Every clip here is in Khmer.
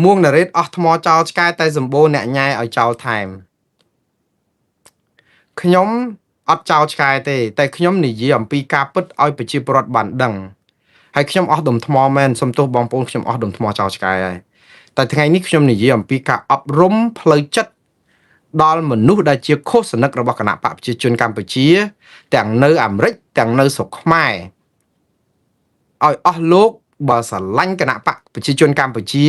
មួងណារ៉េតអស់ថ្មចោលឆ្កែតែសម្បូរអ្នកញ៉ែឲ្យចោលថែមខ្ញុំអត់ចោលឆ្កែទេតែខ្ញុំនិយាយអំពីការពិតឲ្យប្រជាពលរដ្ឋបានដឹងហើយខ្ញុំអស់ដុំថ្មមែនសុំទោសបងប្អូនខ្ញុំអស់ដុំថ្មចោលឆ្កែហើយតែថ្ងៃនេះខ្ញុំនិយាយអំពីការអប់រំផ្លូវចិត្តដល់មនុស្សដែលជាឃោសនិករបស់គណៈបកប្រជាជនកម្ពុជាទាំងនៅអាមេរិកទាំងនៅស្រុកខ្មែរឲ្យអស់លោកបើស្រឡាញ់គណៈបកប្រជាជនកម្ពុជា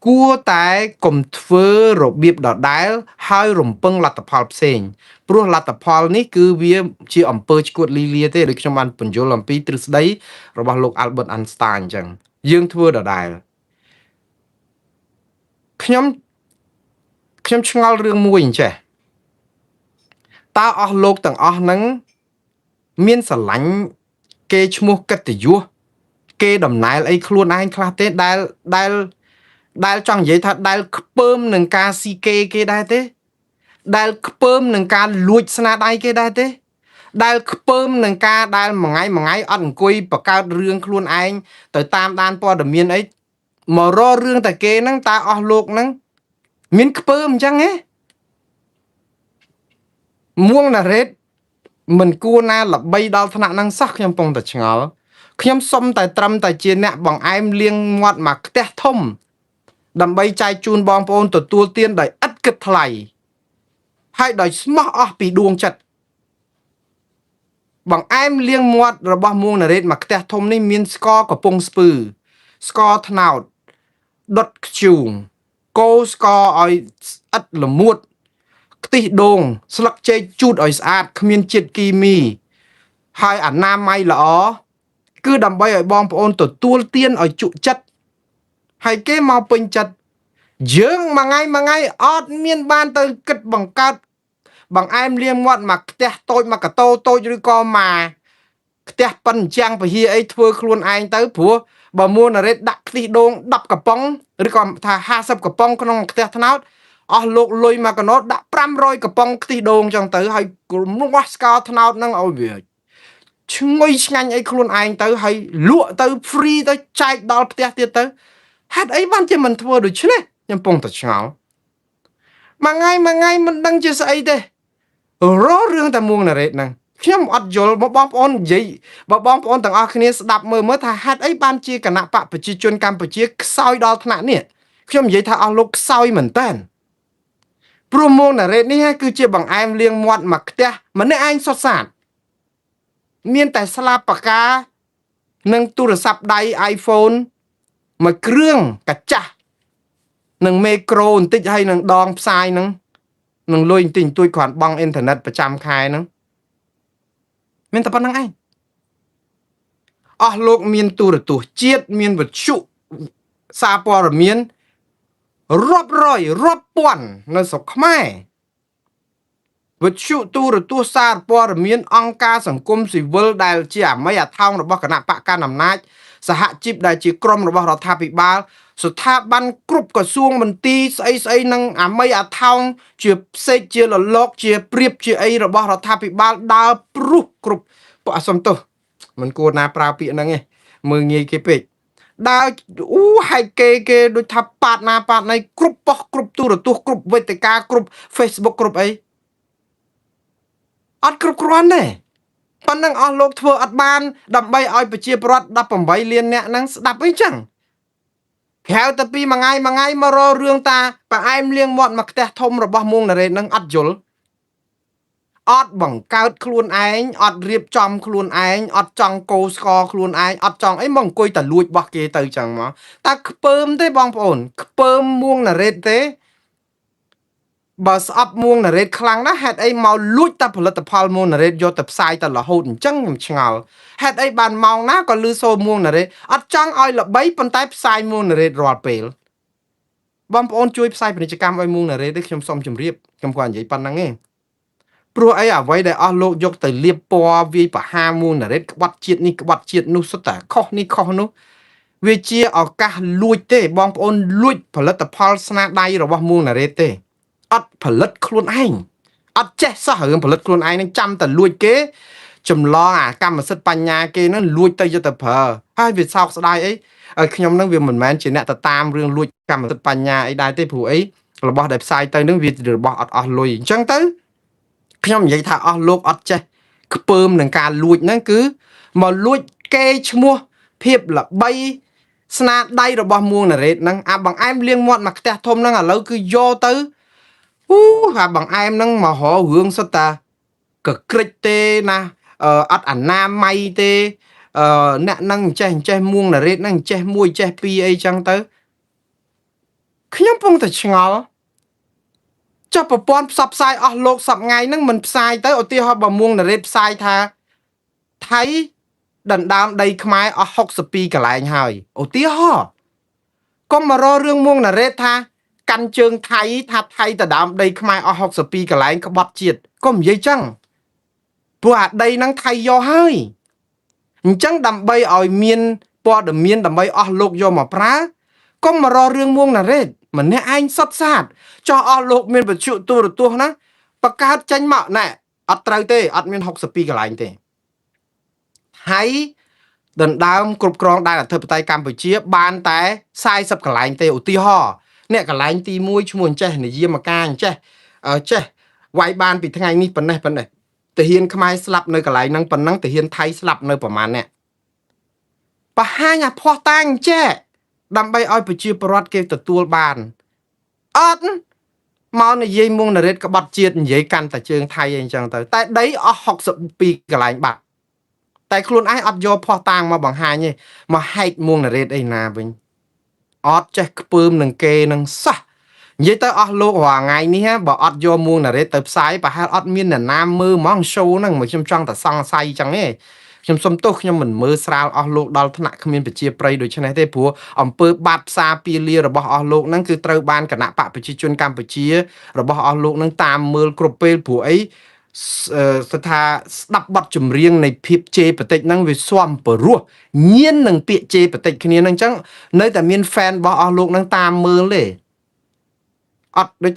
គួរតែកុំធ្វើរបៀបដដែលហើយរំពឹងលទ្ធផលផ្សេងព្រោះលទ្ធផលនេះគឺវាជាអំពើឈួតលីលាទេដូចខ្ញុំបានបញ្យល់អំពីទ្រឹស្ដីរបស់លោក Albert Einstein អញ្ចឹងយើងធ្វើដដែលខ្ញុំឆ្ងល់រឿងមួយអញ្ចេះតើអស់លោកទាំងអស់ហ្នឹងមានស្រឡាញ់គេឈ្មោះកិត្តិយសគេដំណើរអីខ្លួនឯងខ្លះទេដែលចង់និយាយថាដែលខ្ពើមនឹងការស៊ីគេដែរទេដែលខ្ពើមនឹងការលួចស្នាដៃគេដែរទេដែលខ្ពើមនឹងការដែលមួយថ្ងៃអត់អង្គុយបង្កើតរឿងខ្លួនឯងទៅតាមដានព័ត៌មានអីមករករឿងតែគេហ្នឹងតើអស់លោកហ្នឹងមានខ្ពើមអញ្ចឹងហ៎មួងណារ៉េតមិនគួរណាល្បីដល់ថ្នាក់ហ្នឹងសោះខ្ញុំពងតែឆ្ងល់ខ្ញុំសុំតែត្រឹមតែជាអ្នកបង្អែមលៀងមាត់មកផ្ទះធំដើម្បីចែកជូនបងប្អូនទទួលទានដោយឥតគិតថ្លៃហើយដោយស្មោះអស់ពីដួងចិត្តបង្អែមលៀងមាត់របស់មួងណារ៉េតមកផ្ទះធំនេះមានស្ករកំពង់ស្ពឺស្ករត្នោតដុតខ្ជូងកូរស្ករឲ្យស្អិតល្មួតខ្ទិះដូងស្លឹកចេកជូតឲ្យស្អាតគ្មានជាតិគីមីហើយអនាម័យល្អគឺដើម្បីឲ្យបងប្អូនទទួលទានឲ្យជក់ចិត្តហើយគេមកពេញចិត្តយើងមួយថ្ងៃអត់មានបានទៅគិតបង្កើតបង្អែមលៀងមាត់មកផ្ទះតូចមកកតោតូចឬក៏មកផ្ទះប៉ិនចាំងពហិអីធ្វើខ្លួនឯងទៅព្រោះបើមួនណារ៉េតដាក់ខ្ទិះដូង10កំប៉ុងឬក៏ថា50កំប៉ុងក្នុងផ្ទះថ្នោតអស់លោកលុយមកកណោតដាក់500កំប៉ុងខ្ទិះដូងចឹងទៅហើយគ្រំនោះស្ករថ្នោតហ្នឹងឲ្យវាឈ្ងុយឆ្ងាញ់អីខ្លួនឯងទៅហើយលក់ទៅ free ទៅចែកដល់ផ្ទះទៀតទៅហេតុអីបានជាមិនធ្វើដូច្នេះខ្ញុំពងតែឆ្ងល់មួយថ្ងៃមិនដឹងជាស្អីទេរករឿងតែមួងណារ៉េតហ្នឹងខ្ញុំអត់យល់មកបងប្អូននិយាយបើបងប្អូនទាំងអស់គ្នាស្ដាប់មើលថាហេតុអីបានជាគណៈបកប្រជាជនកម្ពុជាខ្សោយដល់ថ្នាក់នេះខ្ញុំនិយាយថាអស់លោកខ្សោយមែនតើព្រោះមួងណារ៉េតនេះគឺជាបង្អែមលៀងមាត់មកផ្ទះម្នាក់ឯងសុទ្ធសាធមានតែស្លាបปากកានិងទូរស័ព្ទដៃ iPhone មួយគ្រឿងកាចាស់នឹងមេក្រូបន្តិចហើយនឹងដងផ្សាយនឹងលុយបន្តិចបន្តួចគ្រាន់បង់អ៊ីនធឺណិតប្រចាំខែហ្នឹងមានតែប៉ុណ្្នឹងឯងអស់លោកមានទូរទស្សន៍ជាតិមានវិទ្យុសារព័ត៌មានរាប់រយរាប់ពាន់នៅស្រុកខ្មែរវិទ្យុទូរទស្សន៍សារព័ត៌មានអង្គការសង្គមស៊ីវិលដែលជាអាមីអាថោងរបស់គណៈបកកណ្ដាលអំណាចសហជីពដែលជាក្រុមរបស់រដ្ឋាភិបាលស្ថាប័នគ្រប់ក្រសួងមន្ទីរស្អីនឹងអាមីអាថោងជាផ្សេងជាលលោកជាព្រៀបជាអីរបស់រដ្ឋាភិបាលដើរព្រុសគ្រប់ពួកអសំទោសមិនគួរណាប្រើពាក្យហ្នឹងទេមើងងាយគេពេកដើរហែកគេដូចថាប៉ាតណាប៉ាតណៃគ្រប់ប៉ុស្តិ៍គ្រប់ទូរទស្សន៍គ្រប់វេទិកាគ្រប់ Facebook គ្រប់អីអត់គ្រប់គ្រាន់ទេប៉ុណ្ណឹងអស់លោកធ្វើអត់បានដើម្បីឲ្យប្រជាពលរដ្ឋ18លាននាក់ហ្នឹងស្ដាប់អីចឹងហៅតែពីមួយថ្ងៃមករករឿងតាប្រអែមលៀងមាត់មកផ្ទះធំរបស់មួងណារ៉េតហ្នឹងអត់យល់អត់បង្កើតខ្លួនឯងអត់រៀបចំខ្លួនឯងអត់ចង់កោស្ករខ្លួនឯងអត់ចង់អីមកអង្គុយតែលួចបោះគេទៅចឹងមកតើខ្ពើមទេបងប្អូនខ្ពើមមួងណារ៉េតទេបើស្អប់មួងណារ៉េតខ្លាំងណាស់ហេតុអីមកលួចតែផលិតផលមួងណារ៉េតយកទៅផ្សាយតែរហូតអញ្ចឹងខ្ញុំឆ្ងល់ហេតុអីបានម៉ោងណាក៏លឺសូរមួងណារ៉េតអត់ចង់ឲ្យល្បីប៉ុន្តែផ្សាយមួងណារ៉េតរាល់ពេលបងប្អូនជួយផ្សាយពាណិជ្ជកម្មឲ្យមួងណារ៉េតទេខ្ញុំសូមជម្រាបខ្ញុំគាត់និយាយប៉ុណ្ណឹងឯងព្រោះអីអ្វីដែលអស់លោកយកទៅលាបពណ៌វាយប្រហាមួងណារ៉េតក្បត់ជាតិនេះក្បត់ជាតិនោះសុទ្ធតែខុសនេះខុសនោះវាជាឱកាសលួចទេបងប្អូនលួចផលិតផលស្នាដៃរបស់មួងណារ៉េតទេអត់ផលិតខ្លួនឯងអត់ចេះសោះរឿងផលិតខ្លួនឯងនឹងចាំតែលួចគេចម្លងអាកម្មសិទ្ធិបញ្ញាគេនឹងលួចទៅយកទៅប្រើហើយវាសោកស្ដាយអី ឲ្យខ្ញុំនឹងវាមិនមែនជាអ្នកទៅតាមរឿងលួចកម្មសិទ្ធិបញ្ញាអីដែរទេព្រោះអីរបស់ដែលផ្សាយទៅនឹងវាជារបស់អត់អស់លុយអញ្ចឹងទៅខ្ញុំនិយាយថាអស់លោកអត់ចេះខ្ពើមនឹងការលួចហ្នឹងគឺមកលួចគេឈ្មោះភាពល្បីស្នាដៃរបស់មួងណារ៉េតហ្នឹងអាបង្អែមលៀងមាត់មកផ្ទះធំហ្នឹងឥឡូវគឺយកទៅអាបង្អែមហ្នឹងមករករឿងសុទ្ធតាកក្រិចទេណាអត់អនាម័យទេអ្នកហ្នឹងចេះមួងណារ៉េតហ្នឹងចេះមួយចេះពីរអីចឹងទៅខ្ញុំពងតែឆ្ងល់ចុះប្រព័ន្ធផ្សព្វផ្សាយអស់លោកសប្ងៃហ្នឹងមិនផ្សាយទៅឧទាហរណ៍បើមួងណារ៉េតផ្សាយថាថៃដណ្ដើមដីខ្មែរអស់62កន្លែងហើយឧទាហរណ៍កុំមករករឿងមួងណារ៉េតថាកាន់ជើងថៃថាថៃដណ្ដើមដីខ្មែរអស់62កន្លែងក្បត់ជាតិកុំនិយាយចឹងព្រោះអាដីហ្នឹងថៃយកហើយអញ្ចឹងដើម្បីឲ្យមានព័ត៌មានដើម្បីអស់លោកយកមកប្រើកុំមករករឿងមួងណារ៉េតម្នាក់ឯងសុតសាតចោះអស់លោកមានវិទ្យុទូរទស្សន៍ណាបង្កើតចេញមកណែអត់ត្រូវទេអត់មាន62កន្លែងទេហើយដណ្ដើមគ្រប់គ្រងដែនអធិបតេយ្យកម្ពុជាបានតែ40កន្លែងទេឧទាហរណ៍អ្នកកន្លែងទី1ឈ្មោះអញ្ចេះនិយាមការអញ្ចេះចេះវាយបានពីថ្ងៃនេះប៉ុណ្ណេះទាហានខ្មែរស្លាប់នៅកន្លែងហ្នឹងប៉ុណ្ណឹងទាហានថៃស្លាប់នៅប្រមាណអ្នកបរហាញអាភ័ស្តុតាងអញ្ចេះដើម្បីឲ្យប្រជាពលរដ្ឋគេទទួលបានអត់មកនិយាយមួងណារ៉េតក្បត់ជាតិនិយាយកាន់តែជើងថៃអីចឹងទៅតែដីអស់62កន្លែងបាត់តែខ្លួនឯងអត់យកភ័ស្តុតាងមកបង្ហាញទេមកហែកមួងណារ៉េតអីណាវិញអត់ចេះខ្ពើមនឹងគេនឹងសោះនិយាយទៅអស់លោករាល់ថ្ងៃនេះបើអត់យកមួងណារ៉េតទៅផ្សាយប្រហែលអត់មានអ្នកណាមើលហ្មង show ហ្នឹងមកខ្ញុំចង់តែសង្ស័យចឹងទេខ្ញុំសុំទោសខ្ញុំមិនមើលស្រាលអស់លោកដល់ថ្នាក់គ្មានប្រជាប្រិយដូច្នេះទេព្រោះអំពើបាបផ្សាពាលារបស់អស់លោកហ្នឹងគឺត្រូវបានគណៈបកប្រជាជនកម្ពុជារបស់អស់លោកហ្នឹងតាមមើលគ្រប់ពេលព្រោះអីស្ថាស្ដាប់បទចម្រៀងនៃភាពជេរបតិចហ្នឹងវាស្វំព្រោះញៀននឹងពាក្យជេរបតិចគ្នាហ្នឹងអញ្ចឹងនៅតែមាន fan របស់អស់លោកហ្នឹងតាមមើលទេអត់ដូច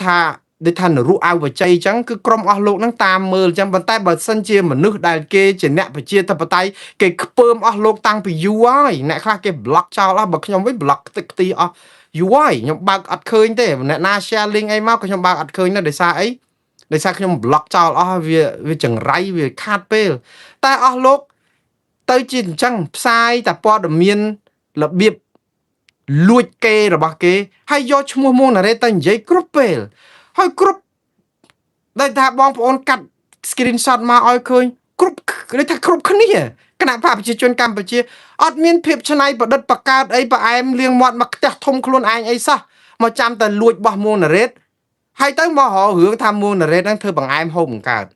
ថានរុអវជ័យអញ្ចឹងគឺក្រុមអស់លោកហ្នឹងតាមមើលអញ្ចឹងប៉ុន្តែបើសិនជាមនុស្សដែលគេជាអ្នកប្រជាធិបតេយ្យគេខ្ពើមអស់លោកតាំងពីយូរហើយអ្នកខ្លះគេ block ចោលអស់បើខ្ញុំវិញ block ខ្ទេចខ្ទីអស់យូរហើយខ្ញុំបើកអត់ឃើញទេអ្នកណា share link អីមកក៏ខ្ញុំបើកអត់ឃើញដែរដោយសារអីដោយសារខ្ញុំ block ចោលអស់វាចង្រៃវាខាតពេលតែអស់លោកទៅជាអញ្ចឹងផ្សាយតែព័ត៌មានរបៀបលួចគេរបស់គេហើយយកឈ្មោះមួងណារ៉េតទៅនិយាយគ្រប់ពេលហើយគ្រប់ដែលថាបងប្អូនកាត់ screenshot មកឲ្យឃើញគ្រប់គេថាគ្រប់គ្នាគណៈបកប្រជាជនកម្ពុជាអត់មានភាពច្នៃប្រឌិតបកើតអីផ្អែមលៀងមាត់មកផ្ទះធំខ្លួនឯងអីសោះមកចាំតែលួចបោះមួងណារ៉េតហើយទៅមករករឿងថាមួងណារ៉េតហ្នឹងធ្វើបង្អែមហូបមិនកើត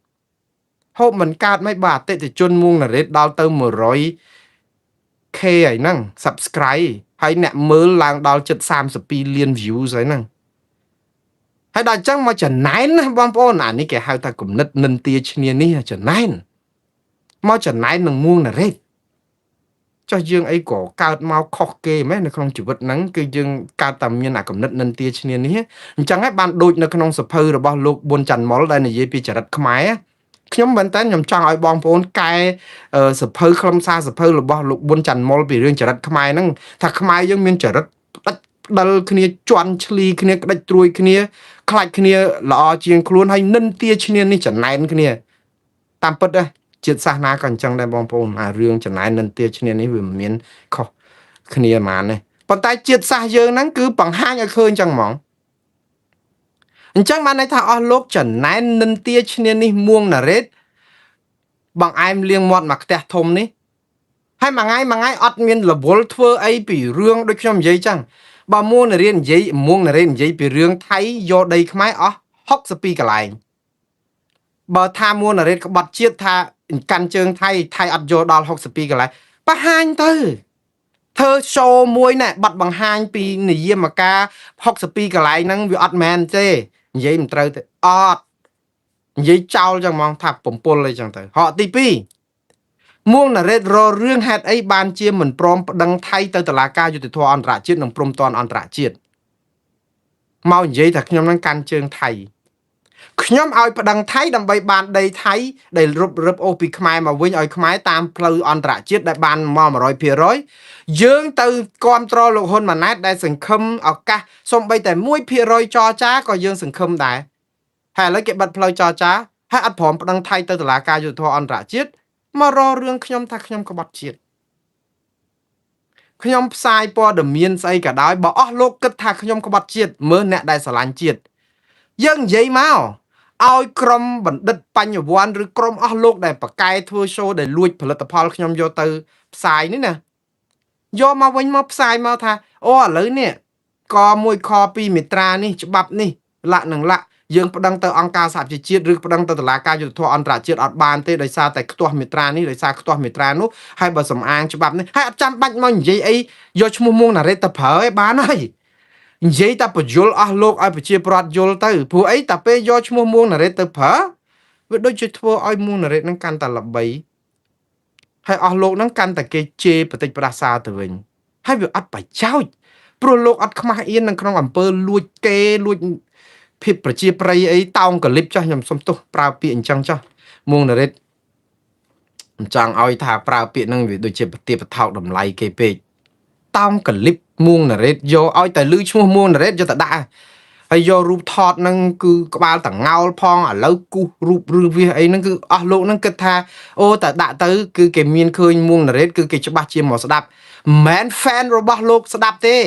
មិនបើអតិថិជនមួងណារ៉េតដល់ទៅ 100k ហើយហ្នឹង subscribe ហើយអ្នកមើលឡើងដល់ជិត32លាន views ហើយហ្នឹងហើយដល់អញ្ចឹងមកចំណែនណាបងប្អូនអានេះគេហៅថាគំនិតនិន្ទាឈ្នានេះចំណែនមកចំណែននឹងមួងណារ៉េតចុះយើងអីក៏កើតមកខុសគេមែននៅក្នុងជីវិតហ្នឹងគឺយើងកើតតែមានអាគំនិតនិន្ទាឈ្នានេះអញ្ចឹងហើយបានដូចនៅក្នុងសភៅរបស់លោកប៊ុនច័ន្ទមុលដែលនិយាយពីចរិតខ្មែរខ្ញុំមែនតើខ្ញុំចង់ឲ្យបងប្អូនកែសភៅខ្លឹមសារសភៅរបស់លោកប៊ុនច័ន្ទមុលពីរឿងចរិតខ្មែរហ្នឹងថាខ្មែរយើងមានចរិតផ្ដាច់ផ្ដិលគ្នាជន់ឈ្លីគ្នាក្តិចត្រួយគ្នាខ្លាច់គ្នាល្អជាងខ្លួនហើយនិន្ទាឈ្នានេះចំណែនគ្នាតាមពិតណាជាតិសាសនាក៏អញ្ចឹងដែរបងប្អូនអារឿងចំណែននិន្ទាឈ្នានេះវាមិនមានខុសគ្នាហ្មងទេប៉ុន្តែជាតិសាសយើងហ្នឹងគឺបង្ហាញឲ្យឃើញអញ្ចឹងហ្មងអញ្ចឹងបានន័យថាអស់លោកចំណែននិន្ទាឈ្នានេះមួងណារ៉េតបង្អែមលៀងមាត់មកផ្ទះធំនេះហើយមួយថ្ងៃអត់មានរវល់ធ្វើអីពីរឿងដូចខ្ញុំនិយាយចឹងបើមួងណារ៉េតនិយាយពីរឿងថៃយកដីខ្មែរអស់62កន្លែងបើថាមួងណារ៉េតក្បត់ជាតិថាកាន់ជើងថៃអត់យកដល់62កន្លែងបង្ហាញទៅធ្វើ show មួយណែបាត់បង្ហាញពីនិយមការ62កន្លែងហ្នឹងវាអត់មែនទេនិយាយមិនត្រូវទេអត់និយាយចោលចឹងហ្មងថាបំពល់អីចឹងទៅហកទី2មួងណារ៉េតររឿងហេតុអីបានជាមិនព្រមប្តឹងថៃទៅតុលាការយុត្តិធម៌អន្តរជាតិនិងព្រំដែនអន្តរជាតិមកនិយាយថាខ្ញុំនឹងកាន់ជើងថៃ ខ្ញុំឲ្យប្តឹងថៃដើម្បីបានដីថៃដែលរឹបអូសពីខ្មែរមកវិញឲ្យខ្មែរតាមផ្លូវអន្តរជាតិដែលបានមក 100% យើងទៅគ្រប់គ្រងលោកហ៊ុនម៉ាណែតដែលសង្ឃឹមឱកាសសូម្បីតែ 1% ចរចាក៏យើងសង្ឃឹមដែរហើយឥឡូវគេបិទផ្លូវចរចាហើយអត់ព្រមប្តឹងថៃទៅតុលាការយុត្តិធម៌អន្តរជាតិមករករឿងខ្ញុំថាខ្ញុំក្បត់ជាតិខ្ញុំផ្សាយព័ត៌មានស្អីក៏ដោយបើអស់លោកគិតថាខ្ញុំក្បត់ជាតិមើលអ្នកដែលស្រឡាញ់ជាតិយើងនិយាយមកឲ្យក្រុមបណ្ឌិតបញ្ញវន្តឬក្រុមអស់លោកដែលបកកែធ្វើ show ដែលលួចផលិតផលខ្ញុំយកទៅផ្សាយនេះណាយកមកវិញមកផ្សាយមកថាអូឥឡូវនេះក1ខ2មេត្រានេះច្បាប់នេះលក្ខនឹងលក្ខយើងប្តឹងទៅអង្គការសហជីវជាតិឬប្តឹងទៅតុលាការយុត្តិធម៌អន្តរជាតិអត់បានទេដោយសារតែខ្ទាស់មេត្រានេះដោយសារខ្ទាស់មេត្រានោះហើយបើសំអាងច្បាប់នេះហើយអត់ចាំបាច់មកនិយាយអីយកឈ្មោះមួងណារ៉េតទៅប្រើឯបានហើយនិយាយតែបញ្យលអស់លោកឲ្យប្រជាប្រដ្ឋយល់ទៅព្រោះអីតែពេលយកឈ្មោះមួងណារ៉េតទៅប្រើវាដូចជាធ្វើឲ្យមួងណារ៉េតនឹងកាន់តែល្បីហើយអស់លោកនឹងកាន់តែគេជេរបន្តិចផ្ដាសាទៅវិញហើយវាអត់បច្ចោចព្រោះលោកអត់ខ្មាស់អៀននៅក្នុងអំពើលួចគេលួចភាពប្រជាប្រិយអីតោងកលិបចាស់ខ្ញុំសុំទោសប្រើពាក្យអញ្ចឹងចាស់មួងណារ៉េតមិនចង់ឲ្យថាប្រើពាក្យហ្នឹងវាដូចជាប្រតិបថោកតម្លៃគេពេកតោងកលិបមួងណារ៉េតយកឲ្យតែលឺឈ្មោះមួងណារ៉េតយកទៅដាក់ហើយយករូបថតហ្នឹងគឺក្បាលតងោលផងឥឡូវគូសរូបឬវាអីហ្នឹងគឺអស់លោកហ្នឹងគិតថាអូតែដាក់ទៅគឺគេមានឃើញមួងណារ៉េតគឺគេច្បាស់ជាមកស្ដាប់មិនមែន fan របស់លោកស្ដាប់ទេ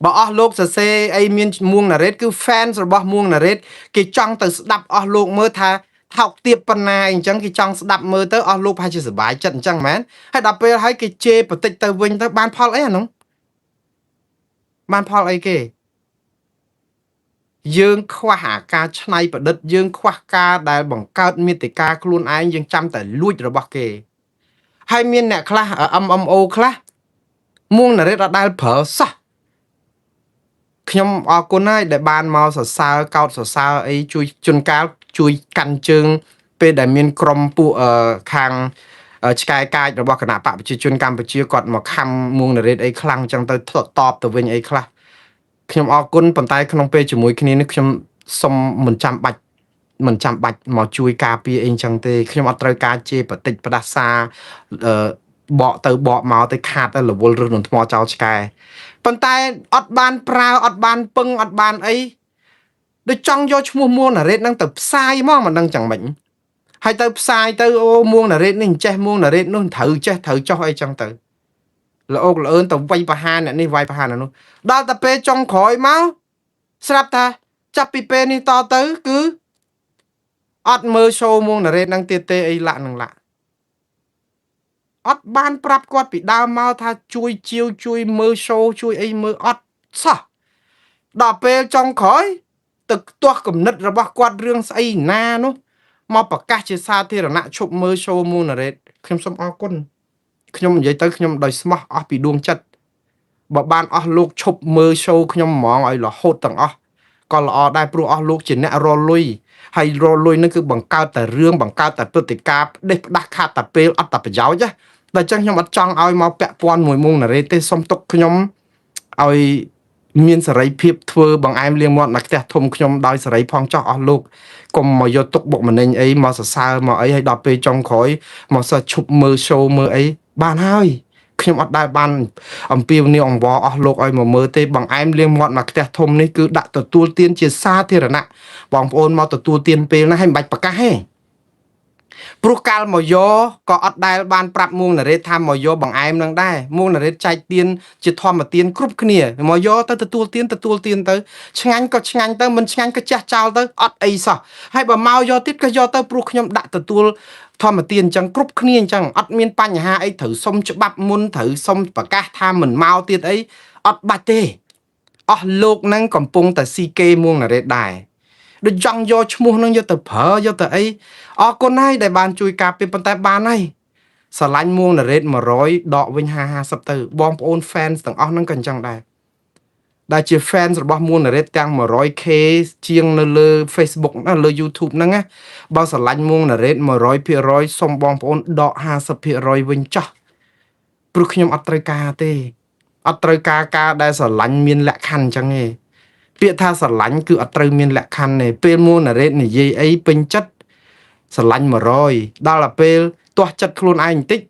បើអស់លោកសរសេរអីមានមួងណារ៉េតគឺ fans របស់មួងណារ៉េតគេចង់ទៅស្ដាប់អស់លោកមើលថាថោកទាបប៉ុណ្ណាអញ្ចឹងគេចង់ស្ដាប់មើលទៅអស់លោកប្រហែលជាសុបាយចិត្តអញ្ចឹងមែនហើយដល់ពេលហើយគេជេរបន្តិចទៅវិញទៅបានផលអីអានោះបានផលអីគេយើងខ្វះអាការច្នៃប្រឌិតយើងខ្វះការដែលបង្កើតមាតិកាខ្លួនឯងយើងចាំតែលួចរបស់គេហើយមានអ្នកខ្លះ MMO ខ្លះមួងណារ៉េតអត់ដែលប្រើសោះខ្ញុំអរគុណហើយដែលបានមកសរសើរកោតសរសើរអីជួយជួនកាលជួយកាន់ជើងពេលដែលមានក្រុមពួកខាងឆ្កែកាចរបស់គណៈបកប្រជាជនកម្ពុជាគាត់មកខំមួងណារ៉េតអីខ្លាំងចឹងទៅតបទៅវិញអីខ្លះខ្ញុំអរគុណប៉ុន្តែក្នុងពេលជាមួយគ្នានេះខ្ញុំសុំមិនចាំបាច់មកជួយការពារអីចឹងទេខ្ញុំអត់ត្រូវការជេរបតិចផ្ដាសាបកទៅបកមកទៅខាតទៅរវល់រឹសនឹងថ្មចោលឆ្កែប៉ុន្តែអត់បានប្រើអត់បានពឹងអត់បានអីដូចចង់យកឈ្មោះមួងណារ៉េតហ្នឹងទៅផ្សាយមកមិនដឹងចឹងមិនហើយទៅផ្សាយទៅអូមួងណារ៉េតនេះចេះមួងណារ៉េតនោះត្រូវចេះត្រូវចោះអីចឹងទៅល្អកល្អឿនទៅវាយប្រហារអ្នកនេះវាយប្រហារអ្នកនោះដល់តែពេលចុងក្រោយមកស្រាប់ថាចាប់ពីពេលនេះតទៅគឺអត់មើល show មួងណារ៉េតហ្នឹងទៀតទេអីលាក់នឹងលាក់អត់បានប្រាប់គាត់ពីដើមមកថាជួយជាវជួយមើល show ជួយអីមើលអត់សោះដល់ពេលចុងក្រោយទឹកទាស់គំនិតរបស់គាត់រឿងស្អីណានោះមកប្រកាសជាសាធារណៈឈប់មើល show មួងណារ៉េតខ្ញុំសូមអរគុណខ្ញុំនិយាយទៅខ្ញុំដោយស្មោះអស់ពីដួងចិត្តបើបានអស់លោកឈប់មើល show ខ្ញុំហ្មងឲ្យរហូតទាំងអស់ក៏ល្អដែរព្រោះអស់លោកជាអ្នករលុយហើយរលុយនឹងគឺបង្កើតតែរឿងបង្កើតតែព្រឹត្តិការណ៍ផ្ដេសផ្ដាស់ខាតតែពេលអត់តែប្រយោជន៍ណាតែអញ្ចឹងខ្ញុំអត់ចង់ឲ្យមកពាក់ព័ន្ធមួយមួងណារ៉េតទេសុំទុកខ្ញុំឲ្យមានសេរីភាពធ្វើបង្អែមលៀងមាត់មកផ្ទះធំខ្ញុំដោយសេរីផងចោះអស់លោកកុំមកយកទុកបុកម្នេញអីមកសរសើរមកអីហើយដល់ពេលចុងក្រោយមកសើឈប់មើល show មើលអីបានហើយខ្ញុំអត់ដែលបានអំពាវនាវអង្វរអស់លោកឲ្យមកមើលទេបង្អែមលៀងមាត់មកផ្ទះធំនេះគឺដាក់ទទួលទានជាសាធារណៈបងប្អូនមកទទួលទានពេលណាហើយមិនបាច់ប្រកាសទេព្រោះកាលមកយកក៏អត់ដែលបានប្រាប់មួងណារ៉េតថាមកយកបង្អែមនឹងដែរមួងណារ៉េតចែកទានជាធម្មទានគ្រប់គ្នាមកយកទៅទទួលទានទៅឆ្ងាញ់ក៏ឆ្ងាញ់ទៅមិនឆ្ងាញ់ក៏ចាស់ចោលទៅអត់អីសោះហើយបើមកយកទៀតក៏យកទៅព្រោះខ្ញុំដាក់ទទួលធម្មទានអញ្ចឹងគ្រប់គ្នាអញ្ចឹងអត់មានបញ្ហាអីត្រូវសុំច្បាប់មុនត្រូវសុំប្រកាសថាមិនមកទៀតអីអត់បាច់ទេអស់លោកហ្នឹងកំពុងតែស៊ីគេមួងណារ៉េតដែរដូចចង់យកឈ្មោះនឹងយកទៅប្រើយកទៅអីអរគុណហើយដែលបានជួយការពារប៉ុន្តែបានហើយស្រឡាញ់មួងណារ៉េត100ដកវិញ50ទៅបងប្អូន fans ទាំងអស់ហ្នឹងក៏អញ្ចឹងដែរដែលជា fans របស់មួងណារ៉េតទាំង 100k ជាងនៅលើ Facebook ណាលើ YouTube ហ្នឹងណាបើស្រឡាញ់មួងណារ៉េត 100% សូមបងប្អូនដក 50% វិញចោះព្រោះខ្ញុំអត់ត្រូវការទេអត់ត្រូវការការដែលស្រឡាញ់មានលក្ខខណ្ឌអញ្ចឹងទេ ពាក្យថាស្រឡាញ់គឺអត់ត្រូវមានលក្ខខណ្ឌទេពេលមួងណារ៉េតនិយាយអីពេញចិត្តស្រឡាញ់100ដល់តែពេលទាស់ចិត្តខ្លួនឯងបន្តិច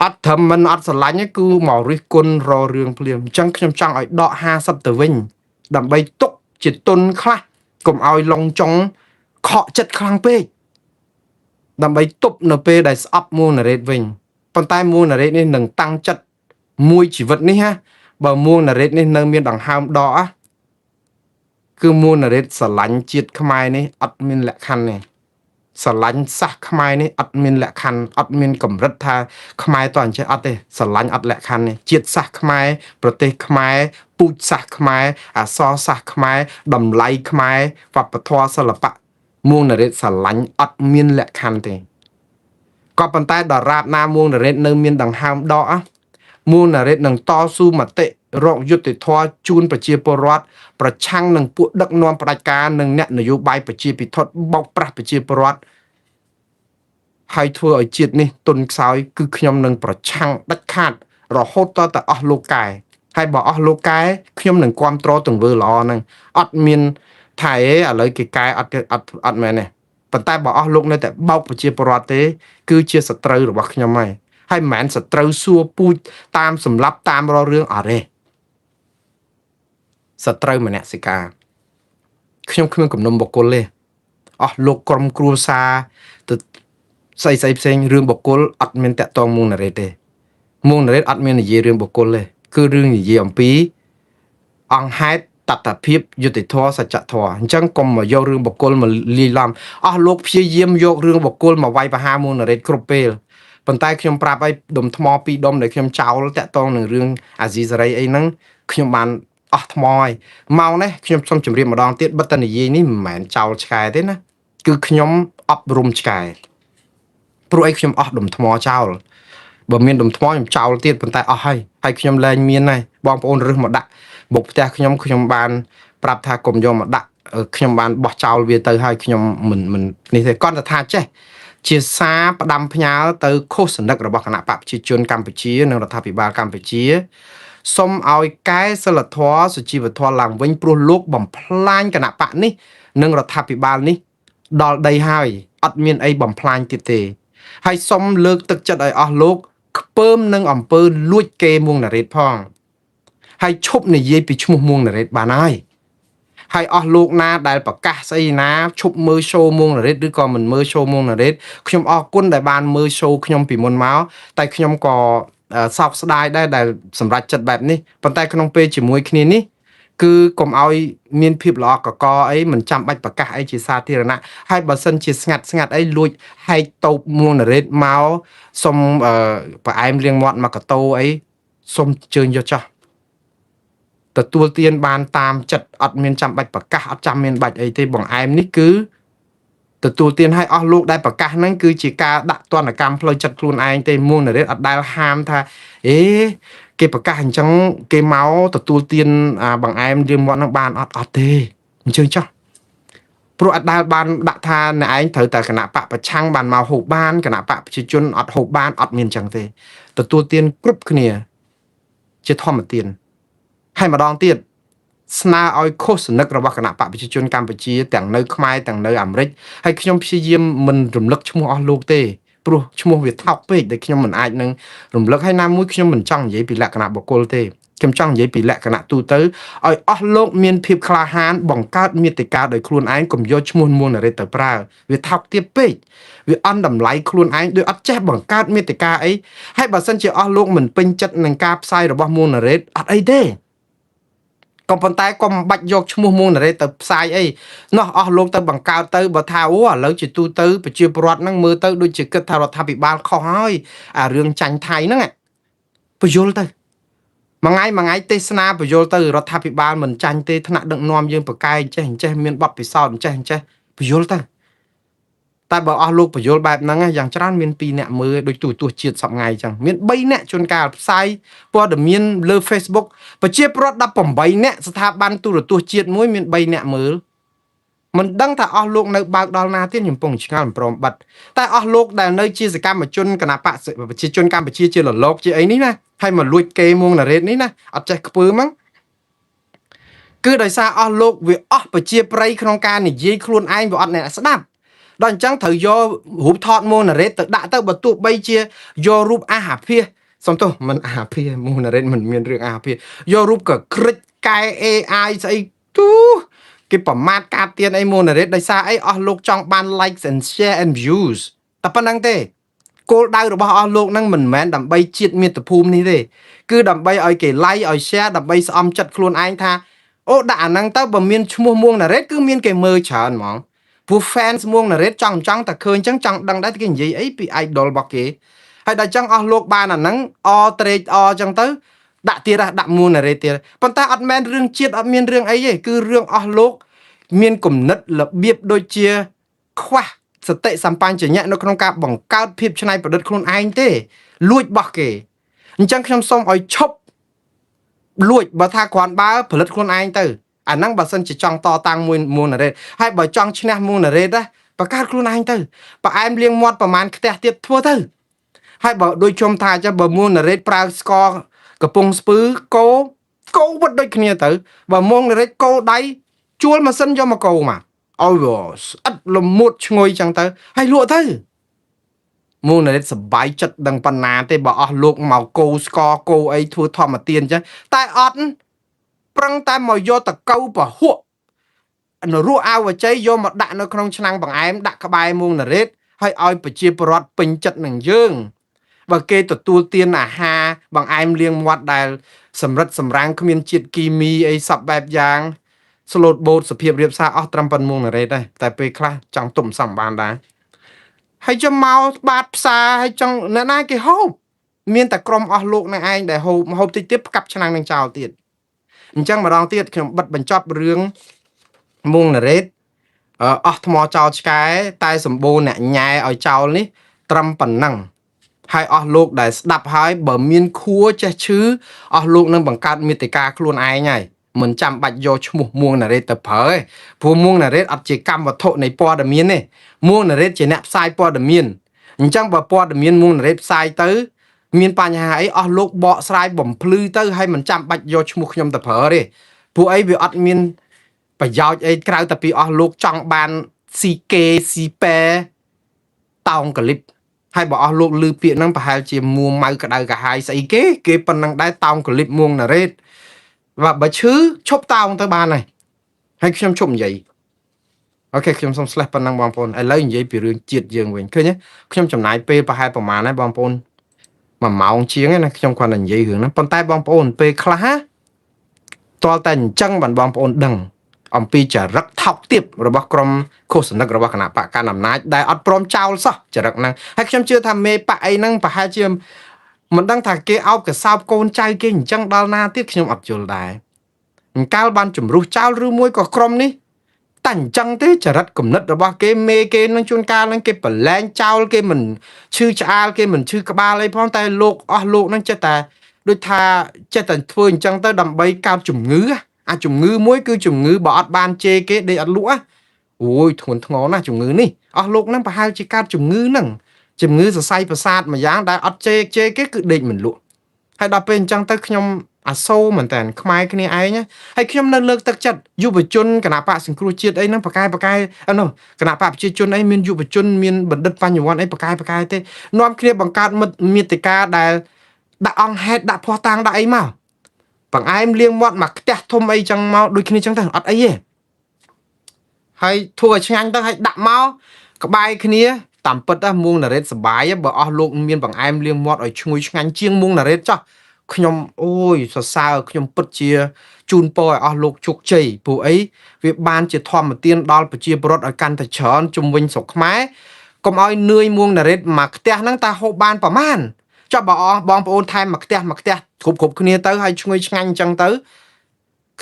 អត់ត្រឹមមិនអត់ស្រឡាញ់ទេគឺមករិះគន់ររឿងភ្លាមអញ្ចឹងខ្ញុំចង់ឲ្យដក50ទៅវិញដើម្បីទុកជាទុនខ្លះកុំឲ្យឡងចុងខកចិត្តខ្លាំងពេកដើម្បីទប់នៅពេលដែលស្អប់មួងណារ៉េតវិញប៉ុន្តែមួងណារ៉េតនេះនឹងតាំងចិត្តមួយជីវិតនេះណាបើមួងណារ៉េតនេះនៅមានដង្ហើមដកគឺមួងណារ៉េតស្រឡាញ់ជាតិខ្មែរនេះអត់មានលក្ខខណ្ឌទេស្រឡាញ់សាសខ្មែរនេះអត់មានលក្ខខណ្ឌអត់មានកម្រិតថាខ្មែរតើអញ្ចេះអត់ទេស្រឡាញ់អត់លក្ខខណ្ឌទេជាតិសាសខ្មែរប្រទេសខ្មែរពូជសាសខ្មែរអក្សរសាសខ្មែរតម្លៃខ្មែរវប្បធម៌សិល្បៈមួងណារ៉េតស្រឡាញ់អត់មានលក្ខខណ្ឌទេក៏ប៉ុន្តែដរាបណាមួងណារ៉េតនៅមានដង្ហើមដកមួងណារ៉េតនឹងតស៊ូមតិរកយុត្តិធម៌ជូនប្រជាពលរដ្ឋប្រឆាំងនឹងពួកដឹកនាំផ្ដាច់ការនិងអ្នកនយោបាយប្រជាពិធបោកប្រាស់ប្រជាពលរដ្ឋហើយធ្វើឲ្យជាតិនេះទុនខ្សោយគឺខ្ញុំនឹងប្រឆាំងដាច់ខាតរហូតតតែអស់លោកកែហើយបើអស់លោកកែខ្ញុំនឹងគ្រប់គ្រងទង្វើល្អហ្នឹងអត់មានថាឥឡូវគេកែអត់មែនទេប៉ុន្តែបើអស់លោកនៅតែបោកប្រជាពលរដ្ឋទេគឺជាសត្រូវរបស់ខ្ញុំហើយមិនមែនសត្រូវសួរពូជតាមសម្លាប់តាមររឿងអរេសត្រូវមនសិការខ្ញុំគ្មានគំនុំបុគ្គលទេអស់លោកក្រុមគ្រួសារទៅស្អីផ្សេងរឿងបុគ្គលអត់មានតាក់ទងមួងណារ៉េតទេមួងណារ៉េតអត់មាននិយាយរឿងបុគ្គលទេគឺរឿងនិយាយអំពីអង្គហេតុតត្តភាពយុត្តិធម៌សច្ចធម៌អញ្ចឹងកុំមកយករឿងបុគ្គលមកលាយឡំអស់លោកព្យាយាមយករឿងបុគ្គលមកវាយប្រហារមួងណារ៉េតគ្រប់ពេលប៉ុន្តែខ្ញុំប្រាប់ឲ្យដុំថ្ម2ដុំដែលខ្ញុំចោលតាក់ទងនឹងរឿងអាស៊ីសេរីអីហ្នឹងខ្ញុំបានអស់ថ្មហើយមកនេះខ្ញុំសូមជម្រាបម្ដងទៀតបិទតនិយាយនេះមិនមែនចោលឆ្កែទេណាគឺខ្ញុំអប់រំឆ្កែព្រោះអីខ្ញុំអស់ដុំថ្មចោលបើមានដុំថ្មខ្ញុំចោលទៀតប៉ុន្តែអស់ហើយខ្ញុំលែងមានហើយបងប្អូនរឹសមកដាក់មុខផ្ទះខ្ញុំបានប្រាប់ថាកុំយកមកដាក់ខ្ញុំបានបោះចោលវាទៅហើយខ្ញុំមិននេះទេគាត់ថាចេះជាសារផ្ដាំផ្ញើទៅឃោសនិករបស់គណៈបកប្រជាជនកម្ពុជានិងរដ្ឋាភិបាលកម្ពុជាសូមឲ្យកែសិលធម៌សុជីវធម៌ឡើងវិញព្រោះលោកបំផ្លាញគណៈបកនេះនិងរដ្ឋាភិបាលនេះដល់ដីហើយអត់មានអីបំផ្លាញទៀតទេហើយសូមលើកទឹកចិត្តឲ្យអស់លោកខ្ពើមនឹងអំពើលួចគេមួងណារ៉េតផងហើយឈប់និយាយពីឈ្មោះមួងណារ៉េតបានហើយអស់លោកណាដែលប្រកាសស្អីណាឈប់មើល show មួងណារ៉េតឬក៏មិនមើល show មួងណារ៉េតខ្ញុំអរគុណដែលបានមើល show ខ្ញុំពីមុនមកតែខ្ញុំក៏សោកស្ដាយដែរដែលសម្រាប់ចិត្តបែបនេះប៉ុន្តែក្នុងពេលជាមួយគ្នានេះគឺកុំឲ្យមានភាពល្អកកអីមិនចាំបាច់ប្រកាសអីជាសាធារណៈហើយបើសិនជាស្ងាត់អីលួចហែកតូបមួងណារ៉េតមកសុំប្រអែមរៀងមាត់មកកតោអីសុំជើញយកចោះទទួលទានបានតាមចិត្តអត់មានចាំបាច់ប្រកាសអត់ចាំមានបាច់អីទេបង្អែមនេះគឺទទួលទានឲ្យអស់លោកដែលប្រកាសហ្នឹងគឺជាការដាក់ទណ្ឌកម្មផ្លូវចិត្តខ្លួនឯងទេមួងណារ៉េតអត់ដែលហាមថាគេប្រកាសអញ្ចឹងគេមកទទួលទានបង្អែមរៀងមាត់ហ្នឹងបានអត់ទេអញ្ចឹងចោះព្រោះអត់ដែលបានដាក់ថាអ្នកឯងត្រូវតែគណៈបកប្រឆាំងបានមកហូបបានគណៈបកប្រជាជនអត់ហូបបានអត់មានអញ្ចឹងទេទទួលទានគ្រប់គ្នាជាធម្មទានហើយម្ដងទៀតស្នើឲ្យឃោសនិករបស់គណៈបកប្រជាជនកម្ពុជាទាំងនៅខ្មែរទាំងនៅអាមេរិកហើយខ្ញុំព្យាយាមមិនរំលឹកឈ្មោះអស់លោកទេព្រោះឈ្មោះវាថោកពេកដែលខ្ញុំមិនអាចនឹងរំលឹកហើយណាមួយខ្ញុំមិនចង់និយាយពីលក្ខណៈបុគ្គលទេខ្ញុំចង់និយាយពីលក្ខណៈទូទៅឲ្យអស់លោកមានភាពក្លាហានបង្កើតមាតិកាដោយខ្លួនឯងកុំយកឈ្មោះមួងណារ៉េតទៅប្រើវាថោកទាបពេកវាអន់តម្លៃខ្លួនឯងដោយអត់ចេះបង្កើតមាតិកាអីហើយបើសិនជាអស់លោកមិនពេញចិត្តនឹងការផ្សាយរបស់មួងណារ៉េតអត់អីទេក៏ប៉ុន្តែកុំបាច់យកឈ្មោះមួងណារ៉េតទៅផ្សាយអីនោះអស់លោកទៅបង្កើតទៅបើថាឥឡូវជាទូទៅប្រជាពលរដ្ឋហ្នឹងមើលទៅដូចជាគិតថារដ្ឋាភិបាលខុសហើយអារឿងចាញ់ថៃហ្នឹងបញ្យល់ទៅមួយថ្ងៃទេសនាបញ្យល់ទៅរដ្ឋាភិបាលមិនចាញ់ទេថ្នាក់ដឹកនាំយើងប្រកែកចេះមានបទពិសោធន៍ចេះបញ្យល់ទៅតែបើអស់លោកបញ្យល់បែបហ្នឹងយ៉ាងច្រើនមាន2អ្នកមើលដូចទូទស្សន៍ជាតិសប្ងៃអញ្ចឹងមាន3អ្នកជួនកាលផ្សាយព័ត៌មានលើ Facebook ប្រជាពលរដ្ឋ18អ្នកស្ថាប័នទូរទស្សន៍ជាតិមួយមាន3អ្នកមើលមិនដឹងថាអស់លោកនៅបើកដល់ណាទៀតខ្ញុំពងឆ្ងល់មិនព្រមបិទតែអស់លោកដែលនៅជាសកម្មជនគណបកប្រជាជនកម្ពុជាជាលលោកជាអីនេះណាហើយមកលួចគេមួងណារ៉េតនេះណាអត់ចេះខ្ពើមហ្នឹង គឺដោយសារអស់លោកវាអស់ប្រជាប្រិយក្នុងការនិយាយខ្លួនឯងវាអត់អ្នកស្ដាប់ដល់អញ្ចឹងត្រូវយករូបថតមូណារ៉េតទៅដាក់ទៅបើទោះបីជាយករូបអាហាភាសសំទោសមិនអាហាភាសមូណារ៉េតមិនមានរឿងអាហាភាសយករូបក៏ក្រិចកែ AI ស្អីទូគេប្រមាថការទៀនអីមូណារ៉េតដោយសារអីអស់លោកចង់បាន likes and share and views តែប៉ុណ្្នឹងទេគោលដៅរបស់អស់លោកហ្នឹងមិនមែនដើម្បីជាតិមាតុភូមិនេះទេគឺដើម្បីឲ្យគេ like ឲ្យ share ដើម្បីស្អំចិត្តខ្លួនឯងថាអូដាក់អាហ្នឹងទៅបើមានឈ្មោះមួងណារ៉េតគឺមានគេមើលច្រើនហ្មងព្រោះ fans មួងណារ៉េតចង់តែឃើញអញ្ចឹងចង់ដឹងដែរគេនិយាយអីពី idol របស់គេហើយដល់អញ្ចឹងអស់លោកបានអាហ្នឹងត្រេកអញ្ចឹងទៅដាក់ទៀតដាក់មួងណារ៉េតទៀតប៉ុន្តែអត់មែនរឿងជាតិអត់មានរឿងអីទេគឺរឿងអស់លោកមានគំនិតរបៀបដូចជាខ្វះសតិសម្បញ្ញៈនៅក្នុងការបង្កើតភាពច្នៃប្រឌិតខ្លួនឯងទេលួចបោះគេអញ្ចឹងខ្ញុំសូមឲ្យឈប់លួចបើថាគ្រាន់បើផលិតខ្លួនឯងទៅអាហ្នឹងបើសិនជាចង់តតាំងមួយមួងណារ៉េតហើយបើចង់ឈ្នះមួងណារ៉េតណាបង្កើតខ្លួនឯងទៅប្រអែមលៀងមាត់ប្រហែលខ្ទះទៀតធ្វើទៅហើយបើដូចខ្ញុំថាចាបើមួងណារ៉េតប្រើស្ករកំពង់ស្ពឺកោវត្តដូចគ្នាទៅបើមួងណារ៉េតកោដៃជួលម៉ាស៊ីនយកមកកោមកឲ្យវាស្អិតលមុតឈ្ងុយចឹងទៅហើយលក់ទៅមួងណារ៉េតសបាយចិត្តដឹងប៉ុណ្ណាទេបើអស់លោកមកកោស្ករកោអីធ្វើធម្មតាអញ្ចឹងតែអត់ប្រឹងតែមកយកតកៅពហុនរស់អាវជ័យយកមកដាក់នៅក្នុងឆ្នាំងបង្អែមដាក់ក្បែរមួងណារ៉េតហើយឲ្យប្រជាពលរដ្ឋពេញចិត្តនឹងយើងបើគេទទួលទានអាហារបង្អែមលៀងមាត់ដែលសម្រិតសម្រាំងគ្មានជាតិគីមីអីសពបែបយ៉ាងស្លូតបូតសភាពរៀបសារអស់ត្រឹមប៉ុណ្្នឹងមួងណារ៉េតដែរតែពេលខ្លះចង់ទុំសំបានដែរហើយចាំមកបាតផ្សារហើយចង់អ្នកណាគេហូបមានតែក្រុមអស់លោកនឹងឯងដែលហូបតិចទៀតផ្កាប់ឆ្នាំងនឹងចោលទៀតអញ្ចឹងម្ដងទៀតខ្ញុំបិទបញ្ចប់រឿងមួងណារ៉េតអស់ថ្មចោលឆ្កែតែសម្បូរអ្នកញ៉ែឲ្យចោលនេះត្រឹមប៉ុណ្ណឹងហើយអស់លោកដែលស្ដាប់ហើយបើមានខួរចេះឈឺអស់លោកនឹងបង្កើតមាតិកាខ្លួនឯងហើយមិនចាំបាច់យកឈ្មោះមួងណារ៉េតទៅប្រើទេព្រោះមួងណារ៉េតអត់ជាកម្មវត្ថុនៃព័ត៌មានទេមួងណារ៉េតជាអ្នកផ្សាយព័ត៌មានអញ្ចឹងបើព័ត៌មានមួងណារ៉េតផ្សាយទៅមានបញ្ហាអីអស់លោកបកស្រាយបំភ្លឺទៅហើយមិនចាំបាច់យកឈ្មោះខ្ញុំទៅប្រើទេព្រោះអីវាអត់មានប្រយោជន៍អីក្រៅតែពីអស់លោកចង់បានស៊ីគេស៊ីប៉ែតោងក្លីបហើយបើអស់លោកឮពាក្យហ្នឹងប្រហែលជាមួម៉ៅក្តៅកាហាយស្អីគេប៉ុណ្ណឹងដែរតោងក្លីបមួងណារ៉េតបើឈឺឈប់តោងទៅបានហើយខ្ញុំឈប់និយាយអូខេខ្ញុំសូមស្លេះប៉ុណ្ណឹងបងប្អូនឥឡូវនិយាយពីរឿងជាតិយើងវិញឃើញទេខ្ញុំចំណាយពេលប្រហែលប្រហែលហើយបងប្អូន1ម៉ោងជាងណាខ្ញុំគ្រាន់តែនិយាយរឿងហ្នឹងប៉ុន្តែបងប្អូនពេលខ្លះតលតែអញ្ចឹងបងប្អូនដឹងអំពីចរិតថោកទាបរបស់ក្រុមឃោសនិករបស់គណៈបកកណ្ដាលអំណាចដែលអត់ព្រមចោលសោះចរិតហ្នឹងហើយខ្ញុំជឿថាមេបកអីហ្នឹងប្រហែលជាមិនដឹងថាគេអោបកសោបកូនចៅគេអញ្ចឹងដល់ណាទៀតខ្ញុំអត់យល់ដែរអង្កាលបានជំរុះចោលឬមួយក៏ក្រុមនេះតែអញ្ចឹងទេចរិតគំនិតរបស់គេមេគេនឹងជួនកាលនឹងគេប្រឡែងចោលគេមិនឈឺឆ្អាលគេមិនឈឺក្បាលអីផងតែលោកអស់លោកនឹងចិត្តតែដូចថាចិត្តតែធ្វើអញ្ចឹងទៅដើម្បីកើតជំងឺអាជំងឺមួយគឺជំងឺបើអត់បានជេរគេដេកអត់លក់អូយធ្ងន់ធ្ងរណាស់ជំងឺនេះអស់លោកនឹងប្រហែលជាកើតជំងឺហ្នឹងជំងឺសរសៃប្រសាទមួយយ៉ាងដែលអត់ជេរគេគឺដេកមិនលក់ហើយដល់ពេលអញ្ចឹងទៅខ្ញុំអាសូរមែនតើខ្មែរគ្នាឯងហើយខ្ញុំនៅលើកទឹកចិត្តយុវជនគណៈបកសង្គ្រោះជាតិអីហ្នឹងប្រកែនោះគណៈបកប្រជាជនអីមានយុវជនមានបណ្ឌិតបញ្ញវន្តអីប្រកែទេនាំគ្នាបង្កើតមាតិកាដែលដាក់អង្គហេតុដាក់ភ័ស្តុតាងដាក់អីមកបង្អែមលៀងមាត់មកផ្ទះធំអីចឹងមកដូចគ្នាចឹងទៅអត់អីទេហើយធ្វើឲ្យឆ្ងាញ់ទៅហើយដាក់មកក្បែរគ្នាតាមពិតមួងណារ៉េតសបាយបើអស់លោកមានបង្អែមលៀងមាត់ឲ្យឈ្ងុយឆ្ងាញ់ជាងមួងណារ៉េតចោះខ្ញុំអូយសរសើរខ្ញុំពិតជាជូនពរឲ្យអស់លោកជោគជ័យព្រោះអីវាបានជាធម្មទានដល់ប្រជាពលរដ្ឋឲ្យកាន់តែច្រើនជំវិញស្រុកខ្មែរកុំឲ្យនឿយមួងណារ៉េតមកផ្ទះហ្នឹងតើហូបបានប្រមាណចុះបើបងប្អូនថែមមកផ្ទះគ្រប់គ្នាទៅហើយឈ្ងុយឆ្ងាញ់អញ្ចឹងទៅ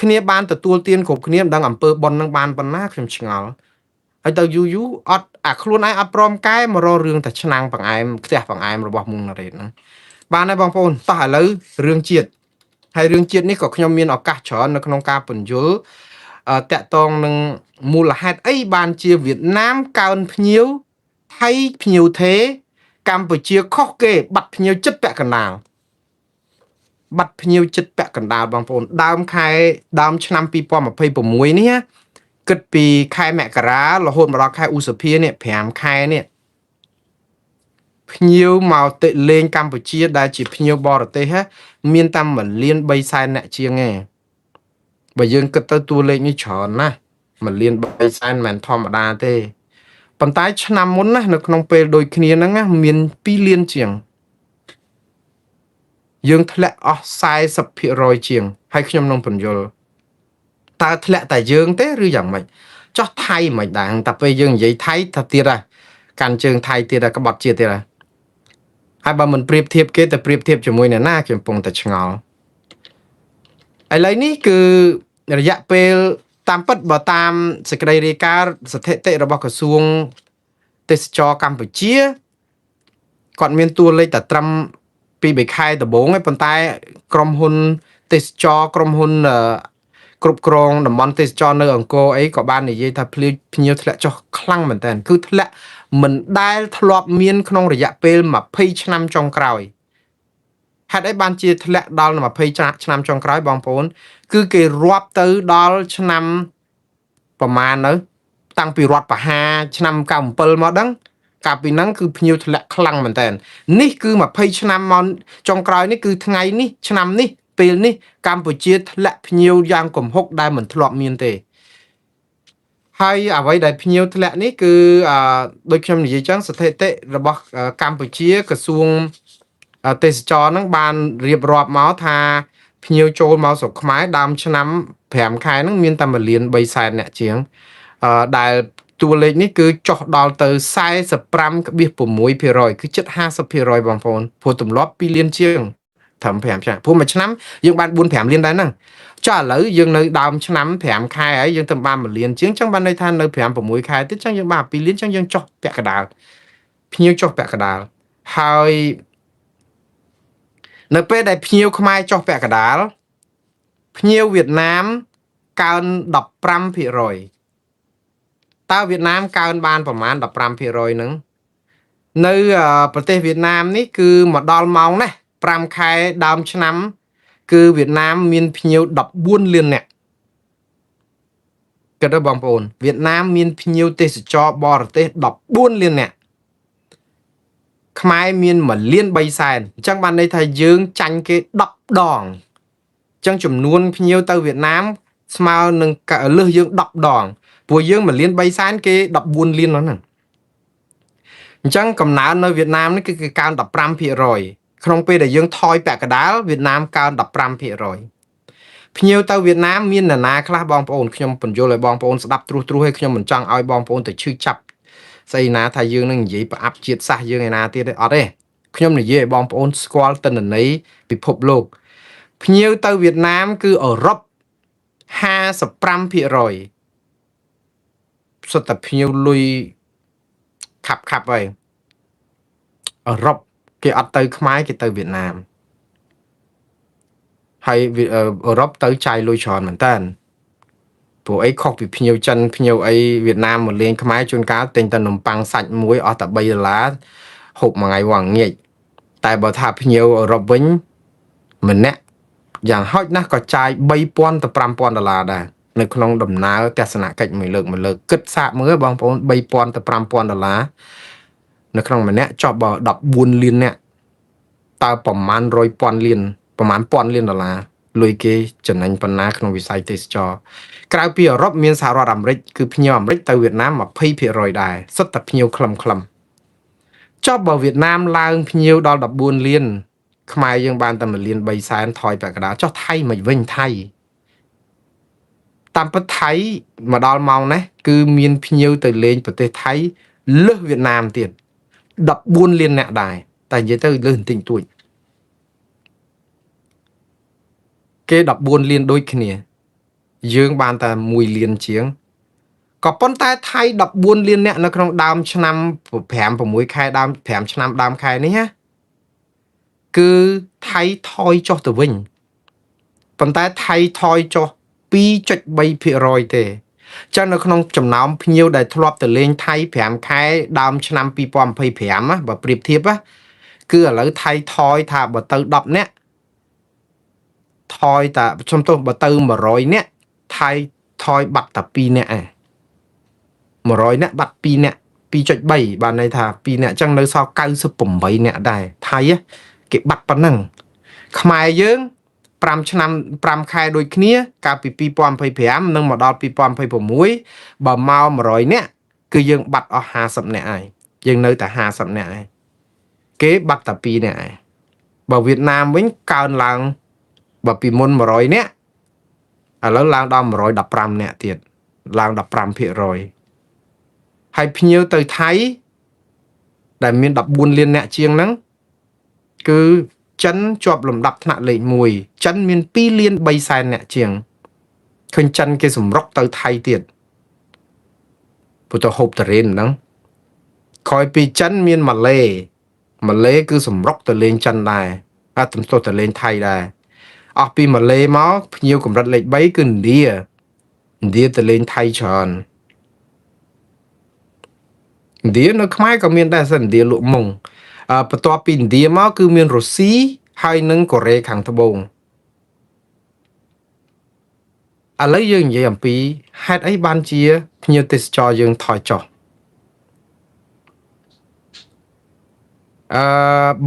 គ្នាបានទទួលទានគ្រប់គ្នាមិនដឹងអំពើប៉ុននឹងបានប៉ុណ្ណាខ្ញុំឆ្ងល់ហើយទៅយូអត់អាខ្លួនឯងអត់ព្រមកែមករករឿងតែឆ្នាំងបង្អែមផ្ទះបង្អែមរបស់មួងណារ៉េតហ្នឹងបានហើយបងប្អូនតោះឥឡូវរឿងជាតិហើយរឿងជាតិនេះក៏ខ្ញុំមានឱកាសច្រើននៅក្នុងការពន្យល់តាក់ទងនឹងមូលហេតុអីបានជាវៀតណាមកើនភ្ញៀវថៃភ្ញៀវទេកម្ពុជាខុសគេបាត់ភ្ញៀវចិត្តពាក់កណ្ដាល បាត់ភ្ញៀវចិត្តពាក់កណ្ដាលបងប្អូនដើមខែដើមឆ្នាំ2026នេះគិតពីខែមករារហូតមកដល់ខែឧសភានេះ5ខែនេះភ្ញៀវមកទៅលេងកម្ពុជាដែលជាភ្ញៀវបរទេសមានតែ1លាន3សែនអ្នកជាងឯងបើយើងគិតទៅតួលេខនេះច្រើនណាស់1លាន3សែនមិនធម្មតាទេប៉ុន្តែឆ្នាំមុនណានៅក្នុងពេលដូចគ្នាហ្នឹងមាន2លានជាងយើងធ្លាក់អស់40%ជាងហើយខ្ញុំនឹងបញ្យល់តើធ្លាក់តែយើងទេឬយ៉ាងម៉េចចោះថៃមិនដែរតែពេលយើងនិយាយថៃថាទៀតហ่ะកាន់ជើងថៃទៀតក្បត់ជាតិទៀតហ่ะហើយបើមិនប្រៀបធៀបគេទៅប្រៀបធៀបជាមួយអ្នកណាខ្ញុំកំពុងតែឆ្ងល់ឥឡូវនេះគឺរយៈពេលតាមពិតបើតាមសេចក្តីរាយការណ៍ស្ថិតិរបស់ក្រសួងទេសចរកម្ពុជាគាត់មានតួលេខតែត្រឹម2-3ខែដំបូងឯងប៉ុន្តែក្រុមហ៊ុនទេសចរក្រុមហ៊ុនគ្រប់គ្រងតំបន់ទេសចរនៅអង្គរអីក៏បាននិយាយថាភ្ញៀវធ្លាក់ចុះខ្លាំងមែនតើគឺធ្លាក់មិនដែលធ្លាប់មានក្នុងរយៈពេល20ឆ្នាំចុងក្រោយហេតុអីបានជាធ្លាក់ដល់20ឆ្នាំចុងក្រោយបងប្អូនគឺគេរាប់ទៅដល់ឆ្នាំប្រមាណនៅតាំងពីរដ្ឋប្រហារឆ្នាំ97មកដឹងកាលពីហ្នឹងគឺភ្ញៀវធ្លាក់ខ្លាំងមែនតើនេះគឺ20ឆ្នាំមកចុងក្រោយនេះគឺថ្ងៃនេះឆ្នាំនេះពេលនេះកម្ពុជាធ្លាក់ភ្ញៀវយ៉ាងគំហុកដែលមិនធ្លាប់មានទេហើយអ្វីដែលភ្ញៀវធ្លាក់នេះគឺដូចខ្ញុំនិយាយចឹងស្ថិតិរបស់កម្ពុជាក្រសួងទេសចរហ្នឹងបានរៀបរាប់មកថាភ្ញៀវចូលមកស្រុកខ្មែរដើមឆ្នាំ5ខែហ្នឹងមានតែ1លាន3សែនអ្នកជាងដែលតួលេខនេះគឺចុះដល់ទៅ 45.6% គឺជិត 50% បងប្អូនព្រោះទម្លាប់2លានជាងត្រឹម5ឆ្នាំព្រោះមួយឆ្នាំយើងបាន 4-5 លានដែរហ្នឹងចុះឥឡូវយើងនៅដើមឆ្នាំ5ខែហើយយើងទៅបាន1លានជាងចឹងបានន័យថានៅ 5-6 ខែទៀតចឹងយើងបាន2លានចឹងយើងចុះពាក់កណ្ដាលភ្ញៀវចុះពាក់កណ្ដាលហើយនៅពេលដែលភ្ញៀវខ្មែរចុះពាក់កណ្ដាលភ្ញៀវវៀតណាមកើន 15% តើវៀតណាមកើនបានប្រមាណ 15% ហ្នឹងនៅប្រទេសវៀតណាមនេះគឺមកដល់ម៉ោងណា5ខែដើមឆ្នាំគឺវៀតណាមមានភ្ញៀវ14លាននាក់គិតទៅបងប្អូនវៀតណាមមានភ្ញៀវទេសចរបរទេស14លាននាក់ខ្មែរមាន1លាន3សែនអញ្ចឹងបានន័យថាយើងចាញ់គេ10ដងអញ្ចឹងចំនួនភ្ញៀវទៅវៀតណាមស្មើនឹងលើសយើង10ដងព្រោះយើង1លាន3សែនគេ14លានហ្នឹងអញ្ចឹងកំណើននៅវៀតណាមនេះគឺកើន 15% ក្នុងពេលដែលយើងថយពាក់កណ្ដាលវៀតណាមកើន 15% ភ្ញៀវទៅវៀតណាមមាននរណាខ្លះបងប្អូនខ្ញុំបញ្យល់ឲ្យបងប្អូនស្ដាប់ត្រួសឲ្យខ្ញុំមិនចង់ឲ្យបងប្អូនទៅឈឺចាប់ស្អីណាថាយើងនឹងនិយាយប្រអាប់ជាតិសាសន៍យើងឯណាទៀតទេអត់ទេខ្ញុំនិយាយឲ្យបងប្អូនស្គាល់ទិន្នន័យពិភពលោកភ្ញៀវទៅវៀតណាមគឺអឺរ៉ុប 55% សុទ្ធតែភ្ញៀវលុយខាប់ហើយអឺរ៉ុបគេអត់ទៅខ្មែរគេទៅវៀតណាមហើយអឺរ៉ុបទៅចាយលុយច្រើនមែនតើព្រោះអីខុសពីភ្ញៀវចិនភ្ញៀវអីវៀតណាមមកលេងខ្មែរជួនកាលទិញតែនំប៉័ងសាច់មួយអស់តែ$3ហូបមួយថ្ងៃវងងាយតែបើថាភ្ញៀវអឺរ៉ុបវិញម្នាក់យ៉ាងហោចណាស់ក៏ចាយ$3,000 ទៅ$5,000ដែរនៅក្នុងដំណើរទស្សនកិច្ចមួយលើកគិតសាកមើលបងប្អូន$3,000 ទៅ$5,000នៅក្នុងម្នាក់ចប់បើ14លានអ្នកតើប្រមាណ100,000លានប្រមាណ$1,000 លានលុយគេចំណេញប៉ុណ្ណាក្នុងវិស័យទេសចរក្រៅពីអឺរ៉ុបមានសហរដ្ឋអាមេរិកគឺភ្ញៀវអាមេរិកទៅវៀតណាម 20% ដែរសុទ្ធតែភ្ញៀវខ្លឹមចប់បើវៀតណាមឡើងភ្ញៀវដល់14លានខ្មែរយើងបានតែ1លាន3សែនថយពាក់កណ្ដាលចុះថៃមិនវិញថៃតាមពិតថៃមកដល់ម៉ោងនេះគឺមានភ្ញៀវទៅលេងប្រទេសថៃលើសវៀតណាមទៀត14លានអ្នកដែរតែនិយាយទៅលើសបន្តិចតួចគេ14លានដូចគ្នាយើងបានតែ1លានជាងក៏ប៉ុន្តែថៃ14លានអ្នកនៅក្នុងដើមឆ្នាំ5-6ខែដើម5ឆ្នាំដើមខែនេះណាគឺថៃថយចុះទៅវិញប៉ុន្តែថៃថយចុះ 2.3% ទេចឹងនៅក្នុងចំណោមភ្ញៀវដែលធ្លាប់ទៅលេងថៃ5ខែដើមឆ្នាំ2025បើប្រៀបធៀបគឺឥឡូវថៃថយថាបើទៅ10នាក់ ថយតាខ្ញុំទោះបើទៅ100នាក់ថៃថយបាត់តែ2នាក់ឯង100នាក់បាត់2នាក់ 2.3 បានន័យថា2នាក់អញ្ចឹងនៅសល់98នាក់ដែរថៃគេបាត់ប៉ុណ្ណឹងខ្មែរយើង5ឆ្នាំ5ខែដូចគ្នាកាលពី2025និងមកដល់2026បើមក100នាក់គឺយើងបាត់អស់50នាក់ហើយយើងនៅតែ50នាក់ហើយគេបាត់តែ2នាក់ហើយបើវៀតណាមវិញកើនឡើងបើពីមុន100នាក់ឥឡូវឡើងដល់115នាក់ទៀតឡើង15%ហើយភ្ញៀវទៅថៃដែលមាន14លាននាក់ជាងហ្នឹងគឺចិនជាប់លំដាប់ថ្នាក់លេខ1ចិនមាន2លាន3សែននាក់ជាងឃើញចិនគេសម្រុកទៅថៃទៀតពុទ្ធហូបតរេនហ្នឹងក្រោយពីចិនមានម៉ាឡេគឺសម្រុកទៅលេងចិនដែរតែទំទោះទៅលេងថៃដែរអស់ពីម៉ាឡេមកភ្ញៀវកម្រិតលេខ3គឺឥណ្ឌាទៅលេងថៃច្រើនឥណ្ឌានៅខ្មែរក៏មានដែរសិនឥណ្ឌាលក់មុងបន្ទាប់ពីឥណ្ឌាមកគឺមានរុស្ស៊ីហើយនិងកូរ៉េខាងត្បូងឥឡូវយើងនិយាយអំពីហេតុអីបានជាភ្ញៀវទេសចរយើងថយចុះ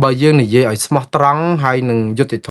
បើយើងនិយាយឲ្យស្មោះត្រង់ហើយនឹងយុត្តិធម៌